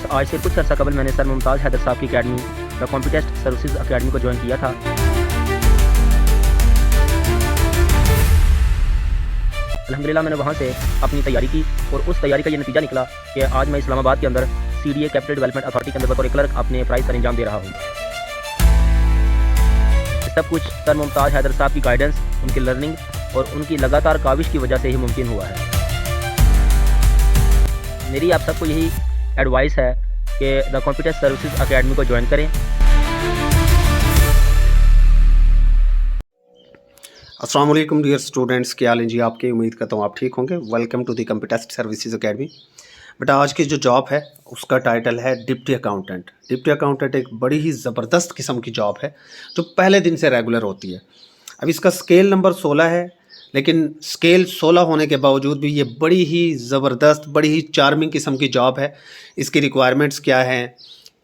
दोस्त, आज से कुछ अर्सा कबल मैंने सर मुमताज़ हैदर साहब की academy the Competest Services academy को ज्वाइन किया था। अल्हम्दुलिल्लाह मैंने वहाँ से अपनी तैयारी की और उस तैयारी का ये नतीजा निकला कि आज मैं इस्लामाबाद के अंदर CDA कैपिटल डेवलपमेंट अथॉरिटी के अंदर बतौर क्लर्क अपने फ़राइज़ सर अंजाम दे रहा हूँ। सब कुछ सर मुमताज़ हैदर साहब की गाइडेंस, उनकी लर्निंग और उनकी लगातार काविश की वजह से ही मुमकिन हुआ है। मेरी आप सबको यही एडवाइस है कि द कॉम्पिटेस्ट सर्विसेज अकेडमी को ज्वाइन करें। अस्सलाम वालेकुम डियर स्टूडेंट्स, क्या हाल है जी आपके। उम्मीद करता हूँ आप ठीक होंगे। Welcome to the Competest Services Academy. बेटा आज की जो जॉब है उसका टाइटल है डिप्टी अकाउंटेंट। डिप्टी अकाउंटेंट एक बड़ी ही ज़बरदस्त किस्म की जॉब है जो पहले दिन से रेगुलर होती है। अब इसका स्केल नंबर 16 है, लेकिन स्केल 16 होने के बावजूद भी ये बड़ी ही ज़बरदस्त, बड़ी ही चार्मिंग किस्म की जॉब है। इसकी रिक्वायरमेंट्स क्या हैं,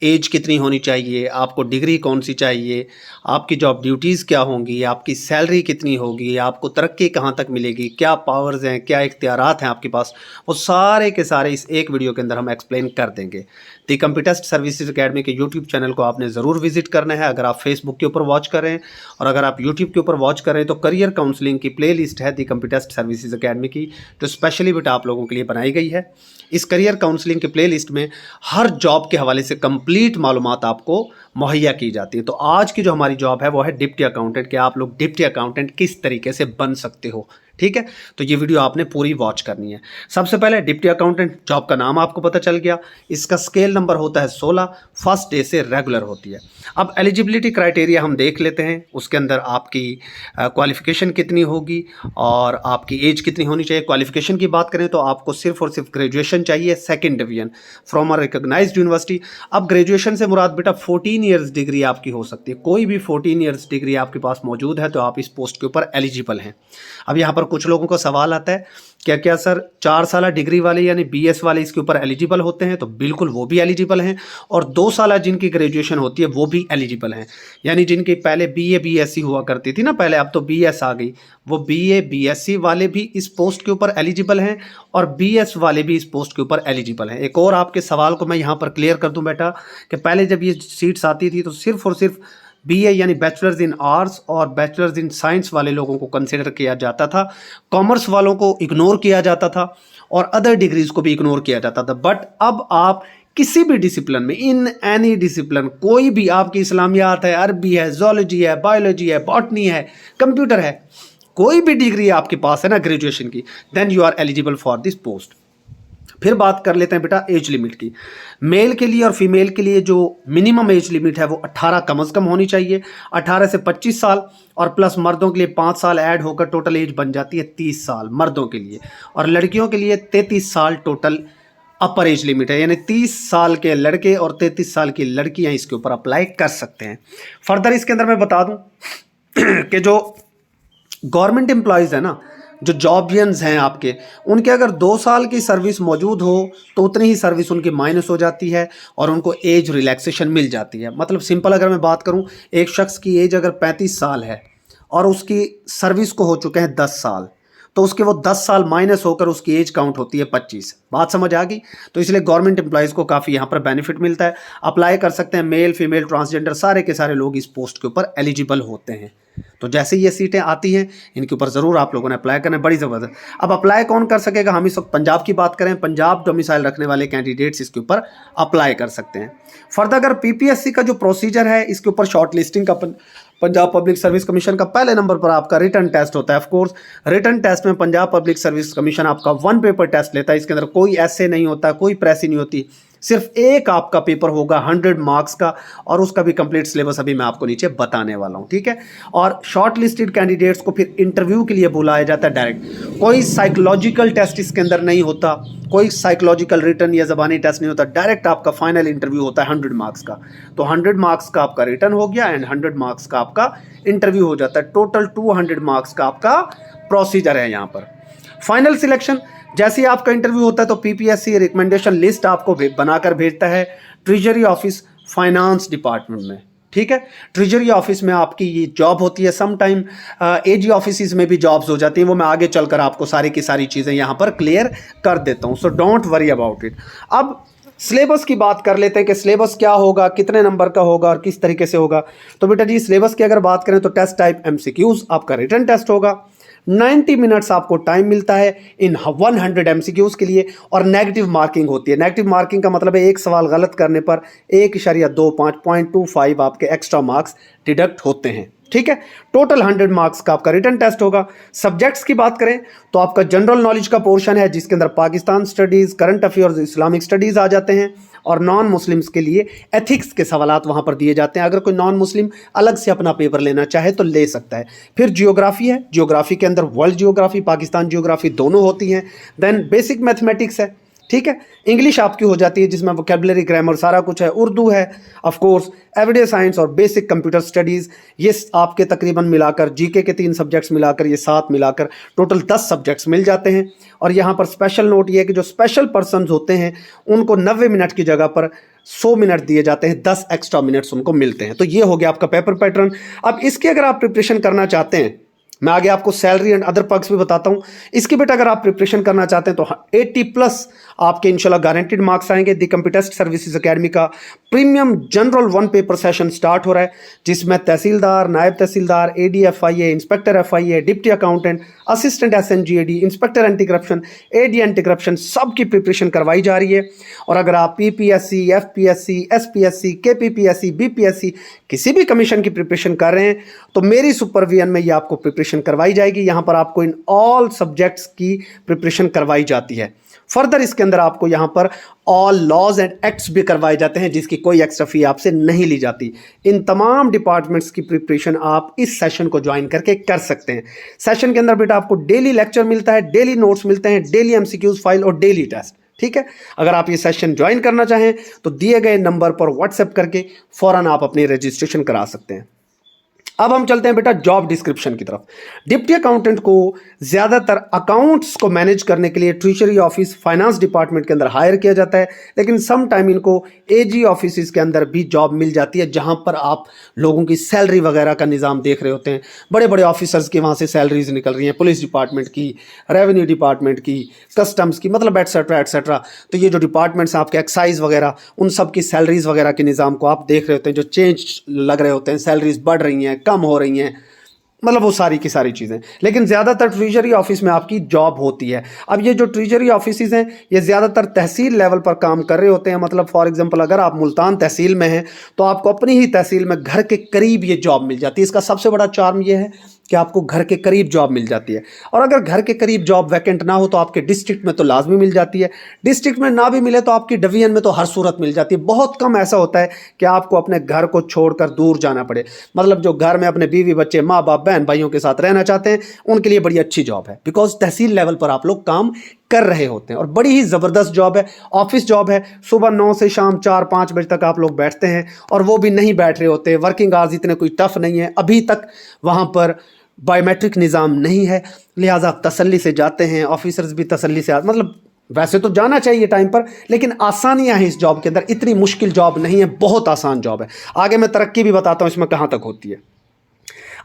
एज कितनी होनी चाहिए, आपको डिग्री कौन सी चाहिए, आपकी जॉब ड्यूटीज़ क्या होंगी, आपकी सैलरी कितनी होगी, आपको तरक्की कहाँ तक मिलेगी, क्या पावर्स हैं, क्या इख्तियारात हैं आपके पास, वो सारे के सारे इस एक वीडियो के अंदर हम एक्सप्लेन कर देंगे। दी कॉम्पिटेस्ट सर्विसेज अकेडमी के यूट्यूब चैनल को आपने ज़रूर विजिट करना है। अगर आप फेसबुक के ऊपर वॉच कर रहे हैं और अगर आप यूट्यूब के ऊपर वॉच कर रहे हैं तो करियर काउंसलिंग की प्ले लिस्ट है दी कॉम्पिटेस्ट सर्विसेज अकेडमी की, जो स्पेशली बेटा आप लोगों के लिए बनाई गई है। इस करियर काउंसलिंग के प्ले लिस्ट में हर जॉब के हवाले से कंप्लीट मालूमात आपको मुहैया की जाती है। तो आज की जो हमारी जॉब है वो है डिप्टी अकाउंटेंट कि आप लोग डिप्टी अकाउंटेंट किस तरीके से बन सकते हो। ठीक है, तो ये वीडियो आपने पूरी वॉच करनी है। सबसे पहले डिप्टी अकाउंटेंट जॉब का नाम आपको पता चल गया। इसका स्केल नंबर होता है 16, फर्स्ट डे से रेगुलर होती है। अब एलिजिबिलिटी क्राइटेरिया हम देख लेते हैं। उसके अंदर आपकी क्वालिफ़िकेशन कितनी होगी और आपकी एज कितनी होनी चाहिए। क्वालिफ़िकेशन की बात करें तो आपको सिर्फ और सिर्फ ग्रेजुएशन चाहिए, second division from a recognised university. अब ग्रेजुएशन से मुराद बेटा 14 ईयर्स डिग्री आपकी हो सकती है। कोई भी 14 ईयर्स डिग्री आपके पास मौजूद है तो आप इस पोस्ट के ऊपर एलिजिबल हैं। अब यहाँ पर कुछ लोगों को सवाल आता है क्या सर 4 साल डिग्री वाले यानी BS वाले इसके ऊपर एलिजिबल होते हैं? तो बिल्कुल वो भी एलिजिबल हैं और 2 साल जिनकी ग्रेजुएशन होती है वो भी एलिजिबल हैं। यानी जिनकी पहले BA BSc हुआ करती थी ना पहले, अब तो BS आ गई, वो BA BSc वाले भी इस पोस्ट के ऊपर एलिजिबल हैं और BS वाले भी इस पोस्ट के ऊपर एलिजिबल हैं। एक और आपके सवाल को मैं यहाँ पर क्लियर कर दूँ बेटा कि पहले जब ये सीट्स आती थी तो सिर्फ और सिर्फ BA यानी बैचलर्स इन आर्ट्स और बैचलर्स इन साइंस वाले लोगों को कंसिडर किया जाता था, कॉमर्स वालों को इग्नोर किया जाता था और अदर डिग्रीज को भी इग्नोर किया जाता था। बट अब आप किसी भी डिसिप्लिन में, इन एनी डिसिप्लिन, कोई भी आपकी इस्लामियात है, अरबी है, ज़ूलॉजी है, बायोलॉजी है, बॉटनी है, कंप्यूटर है, कोई भी डिग्री आपके पास है ना ग्रेजुएशन की, then you are eligible for this post. फिर बात कर लेते हैं बेटा एज लिमिट की। मेल के लिए और फीमेल के लिए जो मिनिमम एज लिमिट है वो 18 कम से कम होनी चाहिए, 18 से 25 साल, और प्लस मर्दों के लिए 5 साल ऐड होकर टोटल एज बन जाती है 30 साल मर्दों के लिए, और लड़कियों के लिए 33 साल टोटल अपर एज लिमिट है। यानी 30 साल के लड़के और 33 साल की लड़कियां इसके ऊपर अप्लाई कर सकते हैं। फर्दर इसके अंदर मैं बता दूं कि जो गवर्नमेंट एम्प्लॉयज़ है ना, जो जॉबियंस हैं आपके, उनके अगर 2 साल की सर्विस मौजूद हो तो उतनी ही सर्विस उनकी माइनस हो जाती है और उनको एज रिलैक्सेशन मिल जाती है। मतलब सिंपल अगर मैं बात करूं, एक शख्स की एज अगर 35 साल है और उसकी सर्विस को हो चुके हैं 10 साल, तो उसके वो 10 साल माइनस होकर उसकी एज काउंट होती है 25। बात समझ आ गई? तो इसलिए गवर्नमेंट एम्प्लॉयज़ को काफ़ी यहाँ पर बेनिफिट मिलता है। अप्लाई कर सकते हैं मेल फीमेल ट्रांसजेंडर, सारे के सारे लोग इस पोस्ट के ऊपर एलिजिबल होते हैं। तो जैसे ये सीटें आती हैं इनके ऊपर ज़रूर आप लोगों ने अप्लाई करना है, बड़ी ज़बरदस्त। अब अप्लाई कौन कर सकेगा? हम इस वक्त पंजाब की बात करें, पंजाब डोमिसाइल रखने वाले कैंडिडेट्स इसके ऊपर अप्लाई कर सकते हैं। फर्दर अगर PPSC का जो प्रोसीजर है इसके ऊपर शॉर्ट लिस्टिंग का पंजाब पब्लिक सर्विस कमीशन का पहले नंबर पर आपका रिटन टेस्ट होता है। ऑफ कोर्स रिटन टेस्ट में पंजाब पब्लिक सर्विस कमीशन आपका 1 पेपर टेस्ट लेता है। इसके अंदर कोई ऐसे नहीं होता, कोई प्रेसी नहीं होती, सिर्फ एक आपका पेपर होगा 100 मार्क्स का, और उसका भी कंप्लीट सिलेबस अभी मैं आपको नीचे बताने वाला हूं। ठीक है, और शॉर्ट लिस्टेड कैंडिडेट्स को फिर इंटरव्यू के लिए बुलाया जाता है डायरेक्ट। कोई साइकोलॉजिकल टेस्ट इसके अंदर नहीं होता, कोई साइकोलॉजिकल रिटन या ज़बानी टेस्ट नहीं होता, डायरेक्ट आपका फाइनल इंटरव्यू होता है 100 मार्क्स का। तो 100 मार्क्स का आपका रिटन हो गया एंड 100 मार्क्स का आपका इंटरव्यू हो जाता है। टोटल 200 मार्क्स का आपका प्रोसीजर है यहाँ पर। फाइनल सिलेक्शन जैसे ही आपका इंटरव्यू होता है तो PPSC रिकमेंडेशन लिस्ट आपको बनाकर भेजता है ट्रेजरी ऑफिस फाइनेंस डिपार्टमेंट में। ठीक है, ट्रेजरी ऑफिस में आपकी ये जॉब होती है। सम टाइम AG ऑफिस में भी जॉब्स हो जाती हैं, वो मैं आगे चलकर आपको सारी की सारी चीज़ें यहाँ पर क्लियर कर देता हूँ। So don't worry about it. अब सिलेबस की बात कर लेते हैं कि सिलेबस क्या होगा, कितने नंबर का होगा और किस तरीके से होगा। तो बेटा जी सिलेबस की अगर बात करें तो टेस्ट टाइप एमसीक्यूज आपका रिटन टेस्ट होगा। 90 मिनट्स आपको टाइम मिलता है इन 100 एमसीक्यूज के लिए और नेगेटिव मार्किंग होती है। नेगेटिव मार्किंग का मतलब है एक सवाल गलत करने पर 1.25 0.25 आपके एक्स्ट्रा मार्क्स डिडक्ट होते हैं। ठीक है, टोटल 100 मार्क्स का आपका रिटन टेस्ट होगा। सब्जेक्ट्स की बात करें तो आपका जनरल नॉलेज का पोर्शन है जिसके अंदर Pakistan studies, current affairs, Islamic studies आ जाते हैं और नॉन मुस्लिम्स के लिए एथिक्स के सवालात वहां पर दिए जाते हैं। अगर कोई नॉन मुस्लिम अलग से अपना पेपर लेना चाहे तो ले सकता है। फिर जियोग्राफी है, जियोग्राफी के अंदर वर्ल्ड जियोग्राफी, पाकिस्तान जियोग्राफी दोनों होती हैं। देन बेसिक मैथमेटिक्स है, ठीक है। इंग्लिश आपकी हो जाती है जिसमें वोकैबुलरी, ग्रामर सारा कुछ है। उर्दू है ऑफ कोर्स, एवरीडे साइंस और बेसिक कंप्यूटर स्टडीज़, ये आपके तकरीबन मिलाकर जीके के 3 सब्जेक्ट्स मिलाकर ये 7 मिलाकर टोटल 10 सब्जेक्ट्स मिल जाते हैं। और यहाँ पर स्पेशल नोट ये है कि जो स्पेशल पर्सनस होते हैं उनको 90 मिनट की जगह पर 100 मिनट दिए जाते हैं, 10 एक्स्ट्रा मिनट्स उनको मिलते हैं। तो ये हो गया आपका पेपर पैटर्न। अब इसके अगर आप प्रिपरेशन करना चाहते हैं, मैं आगे आपको सैलरी एंड अदर पर्क्स भी बताता हूं। इसकी बेटा अगर आप प्रिपरेशन करना चाहते हैं तो 80+ आपके इंशाल्लाह गारंटेड मार्क्स आएंगे। द कंप्यूटेस्ट सर्विसेज एकेडमी का premium general 1 paper session start हो रहा है जिसमें तहसीलदार, नायब तहसीलदार, ADFIA, inspector FIA, deputy accountant, assistant SNGAD, inspector anti corruption, AD anti corruption सबकी प्रिपरेशन करवाई जा रही है। और अगर आप PPSC, FPSC, SPSC, KPPSC, BPSC किसी भी कमीशन की प्रिपरेशन कर रहे हैं तो मेरी सुपरविजन में ये आपको प्रिपरेशन करवाई जाएगी। यहाँ पर आपको इन ऑल सब्जेक्ट्स की प्रिपरेशन करवाई जाती है। फर्दर इसके अंदर आपको यहाँ पर ऑल लॉज एंड एक्ट्स भी करवाए जाते हैं जिसकी कोई एक्स्ट्रा फी आपसे नहीं ली जाती। इन तमाम डिपार्टमेंट्स की प्रिपरेशन आप इस सेशन को ज्वाइन करके कर सकते हैं। सेशन के अंदर बेटा आपको डेली लेक्चर मिलता है, डेली नोट्स मिलते हैं, डेली MCQs फाइल और डेली टेस्ट। ठीक है, अगर आप ये सेशन ज्वाइन करना चाहें तो दिए गए नंबर पर व्हाट्सएप करके फौरन आप अपनी रजिस्ट्रेशन करा सकते हैं। अब हम चलते हैं बेटा जॉब डिस्क्रिप्शन की तरफ। डिप्टी अकाउंटेंट को ज़्यादातर अकाउंट्स को मैनेज करने के लिए ट्रेजरी ऑफिस, फाइनेंस डिपार्टमेंट के अंदर हायर किया जाता है, लेकिन सम टाइम इनको AG ऑफिस के अंदर भी जॉब मिल जाती है जहां पर आप लोगों की सैलरी वगैरह का निज़ाम देख रहे होते हैं। बड़े बड़े ऑफिसर्स की वहाँ से सैलरीज निकल रही हैं, पुलिस डिपार्टमेंट की, रेवेन्यू डिपार्टमेंट की, कस्टम्स की, मतलब एटसेट्रा एटसेट्रा। तो ये जो डिपार्टमेंट्स आपके एक्साइज वगैरह उन सब की सैलरीज वगैरह के निज़ाम को आप देख रहे होते हैं, जो चेंज लग रहे होते हैं, सैलरीज बढ़ रही हैं, कम हो रही हैं, मतलब वो सारी की सारी चीज़ें। लेकिन ज़्यादातर ट्रेजरी ऑफिस में आपकी जॉब होती है। अब ये जो ट्रेजरी ऑफिस हैं ये ज़्यादातर तहसील लेवल पर काम कर रहे होते हैं। मतलब फॉर एग्जांपल अगर आप मुल्तान तहसील में हैं तो आपको अपनी ही तहसील में घर के करीब ये जॉब मिल जाती है। इसका सबसे बड़ा चार्म ये है कि आपको घर के करीब जॉब मिल जाती है। और अगर घर के करीब जॉब वैकेंट ना हो तो आपके डिस्ट्रिक्ट में तो लाजमी मिल जाती है, डिस्ट्रिक्ट में ना भी मिले तो आपकी डिवीजन में तो हर सूरत मिल जाती है। बहुत कम ऐसा होता है कि आपको अपने घर को छोड़कर दूर जाना पड़े। मतलब जो घर में अपने बीवी बच्चे, माँ बाप, बहन भाइयों के साथ रहना चाहते हैं उनके लिए बड़ी अच्छी जॉब है, बिकॉज तहसील लेवल पर आप लोग काम कर रहे होते हैं और बड़ी ही ज़बरदस्त जॉब है, ऑफिस जॉब है। सुबह 9 से शाम 4-5 बजे तक आप लोग बैठते हैं और वो भी नहीं बैठ रहे होते। वर्किंग आवर्स इतने कोई टफ नहीं है, अभी तक वहाँ पर बायोमेट्रिक निज़ाम नहीं है, लिहाजा आप तसल्ली से जाते हैं। ऑफिसर्स भी तसल्ली से मतलब वैसे तो जाना चाहिए टाइम पर, लेकिन आसानियां हैं इस जॉब के अंदर। इतनी मुश्किल जॉब नहीं है, बहुत आसान जॉब है। आगे मैं तरक्की भी बताता हूँ इसमें कहाँ तक होती है।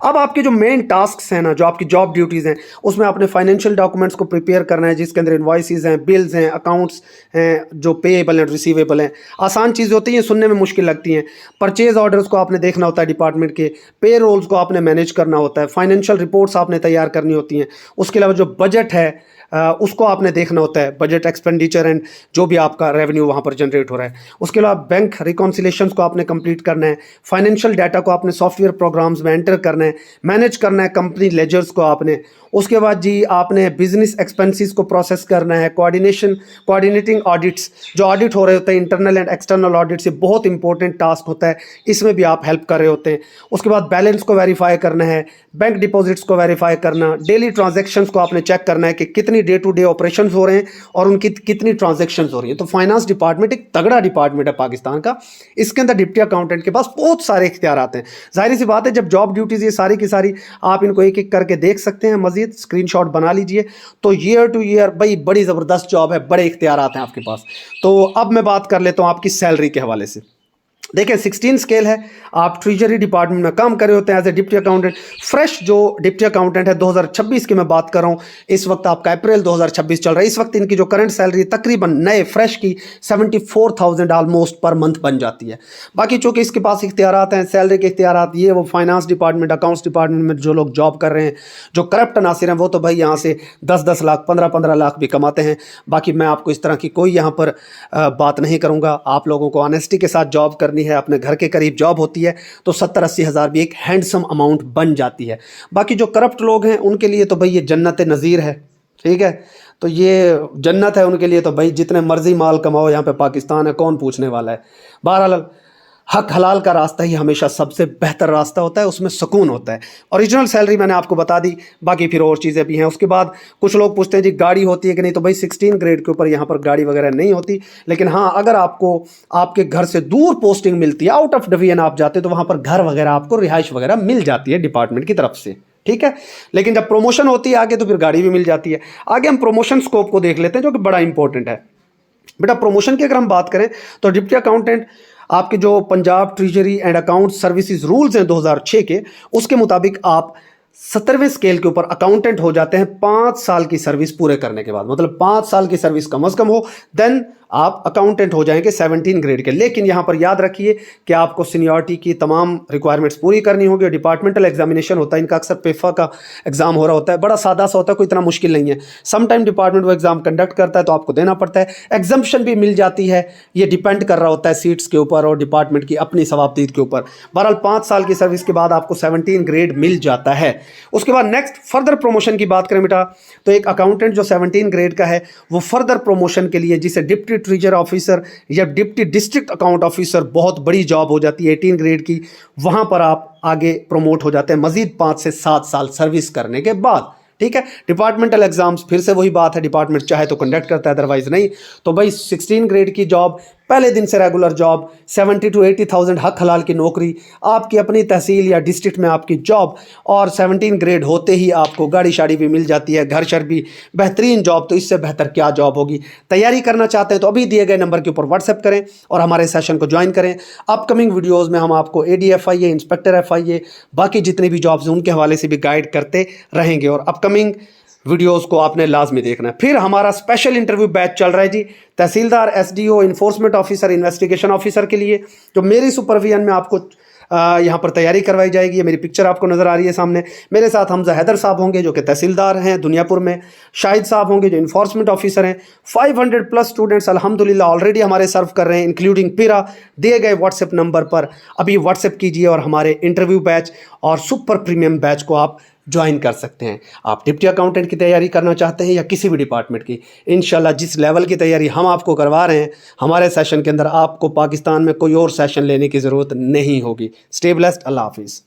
अब आपके जो मेन टास्क्स हैं ना, जो आपकी जॉब ड्यूटीज़ हैं, उसमें आपने फाइनेंशियल डॉक्यूमेंट्स को प्रिपेयर करना है जिसके अंदर इन्वॉइसेस हैं, बिल्स हैं, अकाउंट्स हैं, जो पेएबल हैं, रिसीवेबल हैं। आसान चीज़ें होती हैं, सुनने में मुश्किल लगती हैं। परचेज ऑर्डर्स को आपने देखना होता है डिपार्टमेंट के, पे रोल्स को आपने मैनेज करना होता है, फाइनेंशियल रिपोर्ट्स आपने तैयार करनी होती हैं। उसके अलावा जो बजट है उसको आपने देखना होता है, बजट, एक्सपेंडिचर एंड जो भी आपका रेवेन्यू वहाँ पर जनरेट हो रहा है। उसके अलावा बैंक रिकॉन्सिलेशंस को आपने कंप्लीट करना है, फाइनेंशियल डाटा को आपने सॉफ्टवेयर प्रोग्राम्स में एंटर करना है, मैनेज करना है कंपनी लेजर्स को आपने। उसके बाद जी आपने बिजनेस एक्सपेंसेस को प्रोसेस करना है, कोऑर्डिनेटिंग ऑडिट्स, जो ऑडिट हो रहे होते हैं इंटरनल एंड एक्सटर्नल ऑडिट, से बहुत इंपॉर्टेंट टास्क होता है, इसमें भी आप हेल्प कर रहे होते हैं। उसके बाद बैलेंस को वेरीफाई करना है, बैंक डिपॉजिट्स को वेरीफाई करना, डेली ट्रांजैक्शंस को आपने चेक करना है कि कितनी डे टू डे ऑपरेशंस हो रहे हैं और उनकी कितनी ट्रांजैक्शंस हो रही हैं। तो फाइनेंस डिपार्टमेंट एक तगड़ा डिपार्टमेंट है पाकिस्तान का। इसके अंदर डिप्टी अकाउंटेंट के पास बहुत सारे इख्तियार आते हैं। जाहिर सी बात है, जब जॉब ड्यूटीज़ ये सारी की सारी आप इनको एक एक करके देख सकते हैं, मजीद स्क्रीनशॉट बना लीजिए। तो ईयर टू ईयर भाई बड़ी ज़बरदस्त जॉब है, बड़े इख्तियार आते हैं आपके पास। तो अब मैं बात कर लेता हूँ आपकी सैलरी के हवाले से। देखें 16 स्केल है, आप ट्रेजरी डिपार्टमेंट में काम कर रहे होते हैं as a deputy accountant. Fresh जो डिप्टी अकाउंटेंट है 2026 की मैं बात कर रहा हूँ, इस वक्त आपका अप्रैल 2026 चल रहा है। इस वक्त इनकी जो करंट सैलरी तकरीबन नए फ्रेश की 74,000 ऑलमोस्ट पर मंथ बन जाती है। बाकी चूँकि इसके पास इख्तियारात हैं, सैलरी के इख्तियारात, ये वो फाइनेंस डिपार्टमेंट, अकाउंट्स डिपार्टमेंट में जो लोग जॉब कर रहे हैं, जो करप्ट अनासिर हैं, वो तो भाई यहाँ से 10-10 लाख 15-15 लाख भी कमाते हैं। बाकी मैं आपको इस तरह की कोई यहाँ पर बात नहीं करूँगा। आप लोगों को ऑनेस्टी के साथ जॉब करनी है, अपने घर के करीब जॉब होती है तो 70-80 हज़ार भी एक हैंडसम अमाउंट बन जाती है। बाकी जो करप्ट लोग हैं उनके लिए तो भाई ये जन्नत नज़ीर है, ठीक है। तो ये जन्नत है उनके लिए, तो भाई जितने मर्जी माल कमाओ, यहाँ पे पाकिस्तान है, कौन पूछने वाला है। बहरहाल हक हलाल का रास्ता ही हमेशा सबसे बेहतर रास्ता होता है, उसमें सुकून होता है। ओरिजिनल सैलरी मैंने आपको बता दी, बाकी फिर और चीज़ें भी हैं। उसके बाद कुछ लोग पूछते हैं जी गाड़ी होती है कि नहीं, तो भाई 16 ग्रेड के ऊपर यहाँ पर गाड़ी वगैरह नहीं होती। लेकिन हाँ, अगर आपको आपके घर से दूर पोस्टिंग मिलती है, आउट ऑफ डिवीजन आप जाते हैं, तो वहाँ पर घर वगैरह आपको रिहाइश वगैरह मिल जाती है डिपार्टमेंट की तरफ से, ठीक है। लेकिन जब प्रमोशन होती है आगे, तो फिर गाड़ी भी मिल जाती है। आगे हम प्रमोशन स्कोप को देख लेते हैं, जो कि बड़ा इंपॉर्टेंट है। बेटा प्रमोशन की अगर हम बात करें तो डिप्टी अकाउंटेंट आपके जो Punjab treasury and account services rules हैं 2006 के, उसके मुताबिक आप 17वें स्केल के ऊपर अकाउंटेंट हो जाते हैं 5 साल की सर्विस पूरे करने के बाद। मतलब 5 साल की सर्विस कम से कम हो, देन आप अकाउंटेंट हो जाएंगे 17 ग्रेड के। लेकिन यहाँ पर याद रखिए कि आपको सीनियरिटी की तमाम रिक्वायरमेंट्स पूरी करनी होगी। डिपार्टमेंटल एग्जामिनेशन होता है इनका, अक्सर पेफा का एग्जाम हो रहा होता है, बड़ा सादा सा होता है, कोई इतना मुश्किल नहीं है। सम टाइम डिपार्टमेंट वो एग्जाम कंडक्ट करता है तो आपको देना पड़ता है। एग्जाम्पशन भी मिल जाती है, ये डिपेंड कर रहा होता है सीट्स के ऊपर और डिपार्टमेंट की अपनी सवाबदीद के ऊपर। बहरहाल 5 साल की सर्विस के बाद आपको 17 ग्रेड मिल जाता है। उसके बाद नेक्स्ट फर्दर प्रमोशन की बात करें बेटा, तो एक अकाउंटेंट जो 17 ग्रेड का है, वो फर्दर प्रमोशन के लिए जिसे डिप्टी ट्रेजर ऑफिसर या डिप्टी डिस्ट्रिक्ट अकाउंट ऑफिसर, बहुत बड़ी जॉब हो जाती है 18 ग्रेड की, वहां पर आप आगे प्रमोट हो जाते हैं मजीद 5 से 7 साल सर्विस करने के बाद, ठीक है। डिपार्टमेंटल एग्जाम्स फिर से वही बात है, डिपार्टमेंट चाहे तो कंडक्ट करता है, अदरवाइज नहीं। तो भाई 16 ग्रेड की जॉब, पहले दिन से रेगुलर जॉब, 70 to 80,000 हक हलाल की नौकरी, आपकी अपनी तहसील या डिस्ट्रिक्ट में आपकी जॉब, और 17 ग्रेड होते ही आपको गाड़ी शाड़ी भी मिल जाती है, घर शर भी, बेहतरीन जॉब। तो इससे बेहतर क्या जॉब होगी। तैयारी करना चाहते हैं तो अभी दिए गए नंबर के ऊपर व्हाट्सएप करें और हमारे सेशन को ज्वाइन करें। अपकमिंग वीडियोज़ में हम आपको ADFIA, इंस्पेक्टर FIA, बाकी जितनी भी जॉब्स हैं उनके हवाले से भी गाइड करते रहेंगे, और अपकमिंग वीडियोस को आपने लाजमी देखना है। फिर हमारा स्पेशल इंटरव्यू बैच चल रहा है जी, तहसीलदार, SDO, enforcement officer, investigation officer के लिए, जो मेरी सुपरविजन में आपको यहाँ पर तैयारी करवाई जाएगी। ये मेरी पिक्चर आपको नज़र आ रही है सामने। मेरे साथ हमजा हैदर साहब होंगे जो कि तहसीलदार हैं दुनियापुर में, शाहिद साहब होंगे जो इन्फोर्समेंट ऑफिसर हैं। 500+ स्टूडेंट्स अल्हम्दुलिल्लाह ऑलरेडी हमारे सर्व कर रहे हैं, इंक्लूडिंग पीरा। दिए गए व्हाट्सएप नंबर पर अभी व्हाट्सएप कीजिए और हमारे इंटरव्यू बैच और सुपर प्रीमियम बैच को आप ज्वाइन कर सकते हैं। आप डिप्टी अकाउंटेंट की तैयारी करना चाहते हैं या किसी भी डिपार्टमेंट की, इंशाल्लाह जिस लेवल की तैयारी हम आपको करवा रहे हैं हमारे सेशन के अंदर, आपको पाकिस्तान में कोई और सेशन लेने की ज़रूरत नहीं होगी। स्टे ब्लेस्ड, अल्लाह हाफिज़।